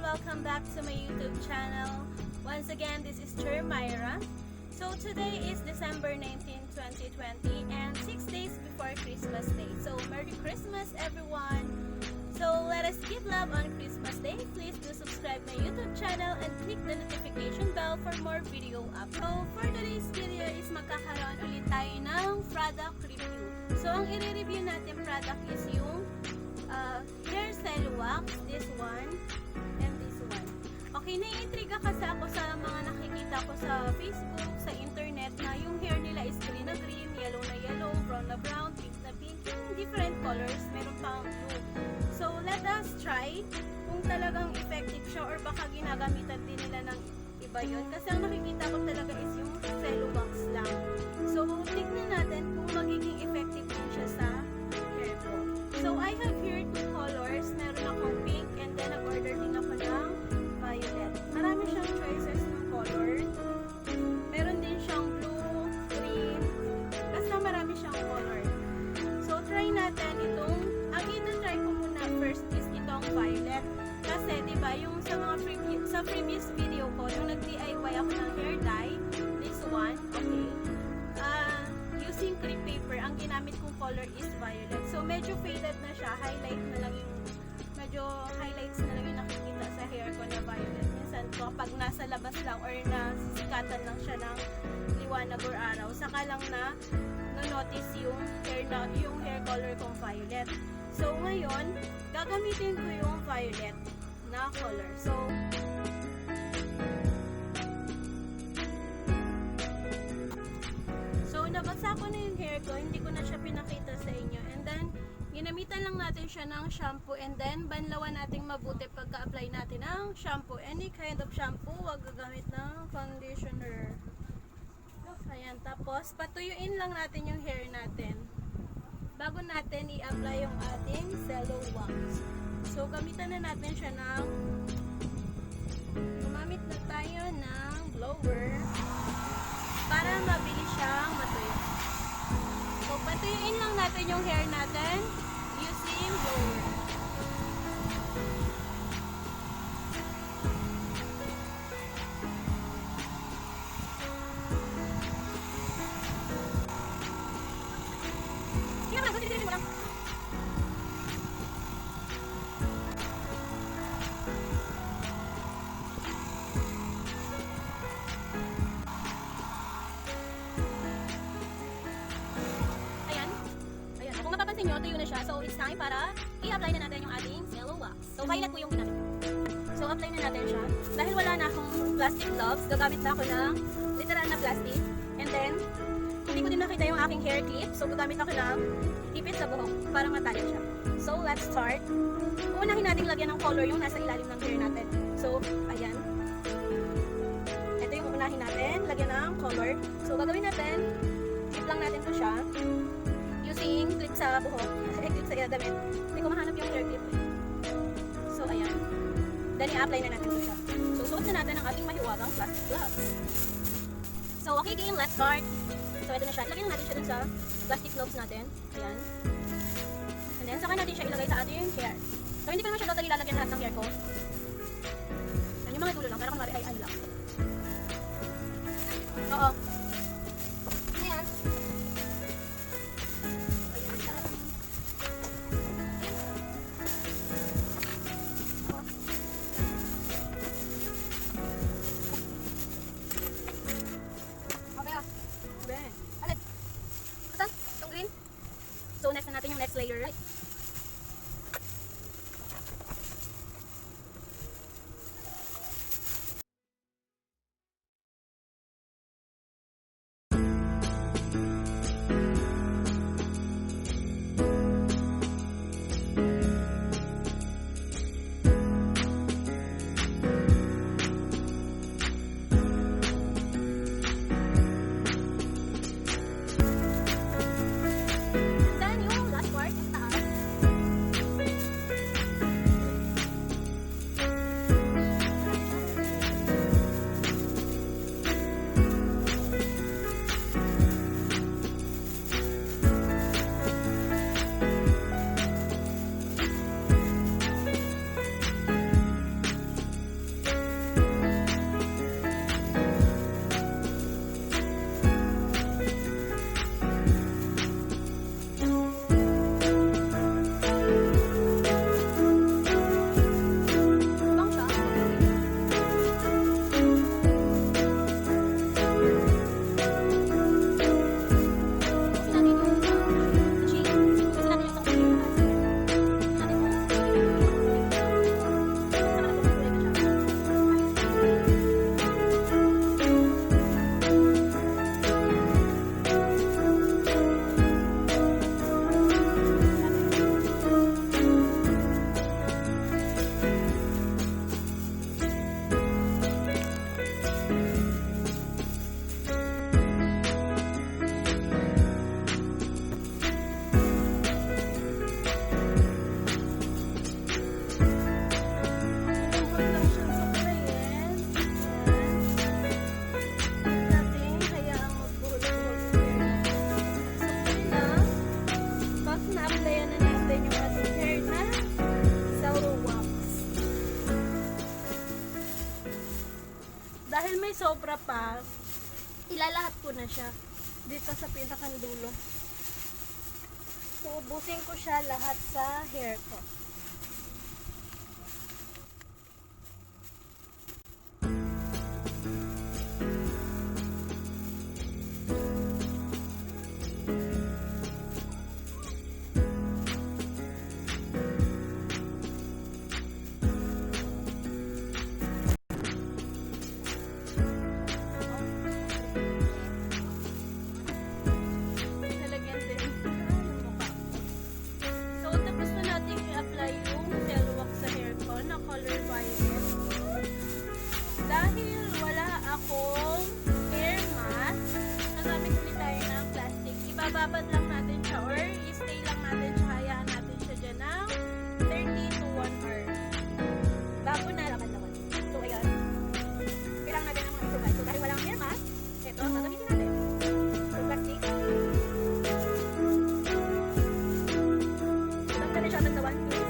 welcome back to my YouTube channel. Once again, this is Myra. So today is December 19, 2020 and 6 days before Christmas Day. So Merry Christmas everyone! So let us give love on Christmas Day. Please do subscribe my YouTube channel and click the notification bell for more video uploads. So for today's video is magkakaroon ulit tayo ng product review. So ang i-review natin product is yung hair Cellowax, this one, and this one. Okay, naiintriga kasi ako sa mga nakikita ko sa Facebook, sa internet na yung hair nila is green na green, yellow na yellow, brown na brown, pink na pink, yung different colors, meron pang blue. So let us try kung talagang effective siya or baka ginagamitan din nila ng iba yun. Kasi ang nakikita ko talaga is yung Cellowax lang. So tignan natin kung magiging effective din siya sa hair ko. So I have here two colors. Meron akong pink and then nag-order din ako ng violet. Marami siyang choices ng color. Meron din siyang blue, green. Basta marami siyang color. So try natin itong, ang ito-try ko muna first is itong violet. Kasi diba yung sa previous video ko, yung nag-DIY ako ng hair dye, this one, okay. Using cream paper, ang ginamit kong color is violet. So medyo faded na siya, highlight na lang yung medyo highlights na lang yung nakikita sa hair ko na violet. Minsan kapag nasa labas lang or nasisikatan lang siya ng liwanag or araw, saka lang na notice yung hair color kong violet. So ngayon, gagamitin ko yung violet na color. So nabasa ko na yung hair ko, hindi ko na siya pinakita sa inyo. And then, ginamitan lang natin siya ng shampoo and then banlawan natin mabuti pagka-apply natin ng shampoo. Any kind of shampoo, wag gagamit ng conditioner. Ayan, tapos patuyuin lang natin yung hair natin bago natin i-apply yung ating Cellowax. So, gamitan na natin siya ng gumamit na tayo ng blower para mabilis siyang matuyo. So, patuyuin lang natin yung hair natin using blower. Nyo, tuyo na siya. So, it's time para i-apply na natin yung ating Cellowax. So, violet po yung ginamit. So, apply na natin siya. Dahil wala na akong plastic gloves, gagamit na ako ng literal na plastic. And then, hindi ko din nakita yung aking hair clip. So, gagamit ako ng ipit sa buhok para matali siya. So, let's start. Unahin natin lagyan ng color yung nasa ilalim ng hair natin. So, ayan. Ito yung unahin natin, lagyan ng color. So, gagawin natin, clip lang natin to siya. Using clip sa buhok, clip sa damit. Hindi ko mahanap yung hair clip. So, ayan. Then, i-apply na natin siya. So, suot na natin ang ating mahiwagang plastic gloves. So, okay game, let's start. So, ito na siya. Ilagay na natin siya dun sa plastic gloves natin. Ayan. And then, saka natin siya ilagay sa ating hair. So, hindi ko naman siya totally lalagyan lahat ng hair ko. Yan, yung mga dulo lang. Para kung ay ano lang. Oo. Ayan. So, next na natin yung next layer. sobra pa, ilalahat ko na siya dito sa pinakadulo. So, ubusin ko siya lahat sa hair ko. Dahil wala akong hair mask, nagamit ulit tayo ng plastic. Ibababad lang natin siya or i-stay lang natin siya, hayaan natin siya dyan ng 30 to 1 hour. Bago na laman-laman. So, ayan. Kailangan natin ng mga isugat. So, dahil walang hair mask, ito, gagamitin natin. So, plastic. Lang natin siya ng 1 piece.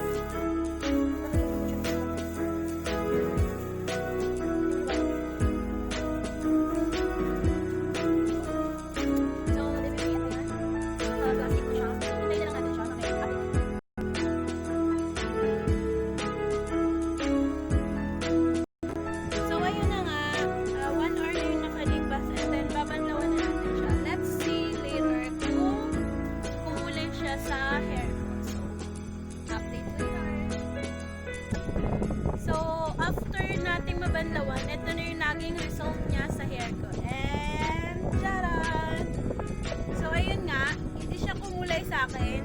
Mabanlawan, ito na yung naging result niya sa hair ko. And, charan! So, ayun nga, hindi siya kumulay sa akin.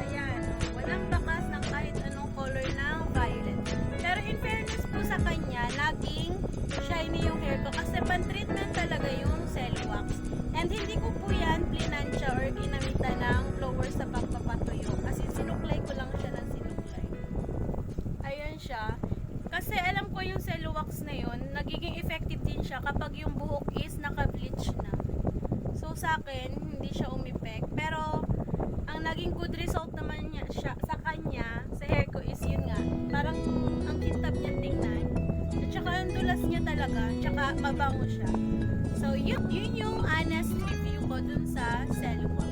Ayan, walang bakas ng kahit anong color ng violet. Pero in fairness po sa kanya, naging shiny yung hair ko kasi pan-treatment talaga yung Cellowax. And hindi ko po yan plinansya or ginamitan ng blower sa pagpapatuyo kasi sinuklay ko lang siya ng sinuklay. Ayun siya. Kasi alam ko yung Cellowax na yun, nagiging effective din siya kapag yung buhok is naka-bleach na. So sa akin, hindi siya umipek. Pero ang naging good result naman niya siya, sa kanya, sa hair ko is yun nga. Parang ang kintab niya tingnan. At saka ang dulas niya talaga. Tsaka mabango siya. So yun yung honest review ko dun sa Cellowax.